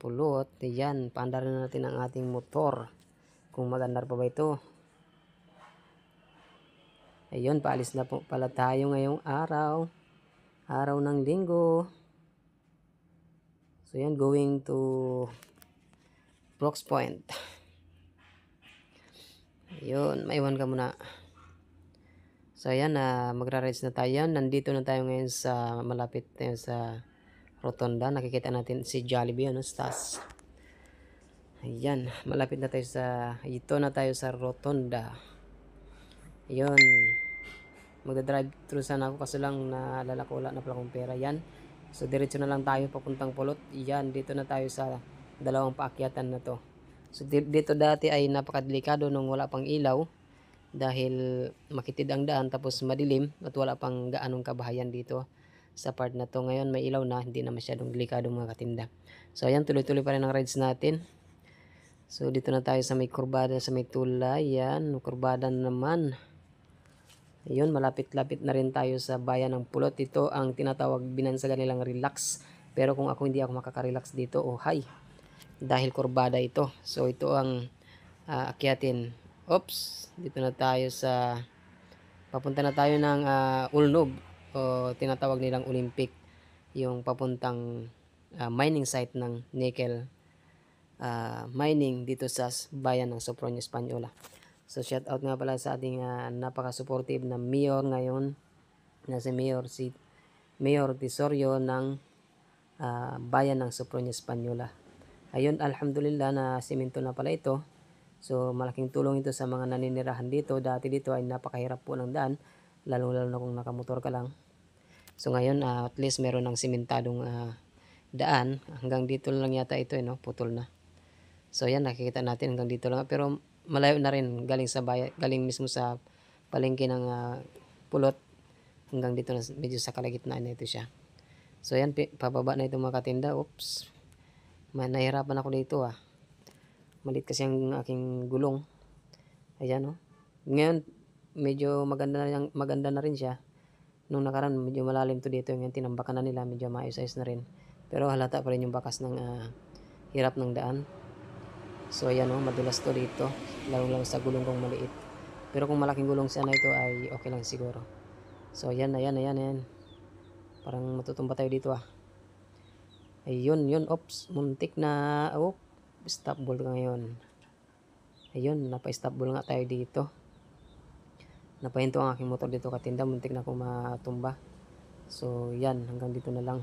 pulot. Yan, paandarin na natin ang ating motor. Kung magandar pa ba ito. Ayun, paalis na po pala tayo ngayong araw. Araw ng linggo. So yan, going to Brooks Point. Ayun, maiwan ka muna. So ayan, magra-rides na tayo. Nandito na tayo ngayon sa malapit tayo sa Rotonda. Nakikita natin si Jollibee, ano, Stas. Ayan, malapit na tayo ito na tayo sa Rotonda. Ayun, magdadrive through sana ako kasi lang naalala ko wala na pala akong pera. Yan, so diretso na lang tayo papuntang Pulot. Yan, dito na tayo sa dalawang paakyatan na to. So dito dati ay napakadelikado nung wala pang ilaw dahil makitid ang daan tapos madilim at wala pang gaanong kabahayan dito sa part na to. Ngayon may ilaw na, hindi na masyadong delikado mga katinda. So ayan, tuloy-tuloy pa rin ang rides natin. So dito na tayo sa may kurbada, sa may tulay. Yan, kurbada naman. Ayun, malapit-lapit na rin tayo sa bayan ng Pulot. Ito ang tinatawag binansagan nilang relax. Pero kung ako hindi ako makaka-relax dito, oh hi. Dahil kurbada ito. So ito ang akyatin. Oops, dito na tayo papunta na tayo ng Ulnog. O tinatawag nilang Olympic. Yung papuntang mining site ng nickel mining dito sa bayan ng Sopronio Española. So shout out nga pala sa ating napaka-supportive na mayor ngayon na si Mayor Tesorio ng bayan ng Sopronio Española. Ayun, alhamdulillah na simento na pala ito. So malaking tulong ito sa mga naninirahan dito. Dati dito ay napakahirap po ng daan, lalo-lalo na kung nakamotor ka lang. So ngayon at least meron ng simentadong daan. Hanggang dito lang yata ito, no? Putol na. So yan, nakikita natin hanggang dito lang. Pero malayo na rin galing sa galing mismo sa palengke ng Pulot hanggang dito na, medyo sa kalagitnaan na ito siya. So yan, pababa na ito mga katinda. Oops, nahirapan ako dito malit kasi ang aking gulong. Ayan, oh. Ngayon medyo maganda na rin siya. Nung nakaraan medyo malalim to dito. Ngayon tinambakan na nila, medyo maayos-ayos na rin. Pero halata pa rin yung bakas ng hirap ng daan. So ayan, madulas to dito, lalo sa gulong kong maliit. Pero kung malaking gulong sana ito ay okay lang siguro. So ayan. Parang matutumba tayo dito Ayun, oops, muntik na. Stop ball ngayon. Ayun, napa-stop ball nga tayo dito. Napahinto ang aking motor dito katinda, muntik na akong matumba. So yan, hanggang dito na lang.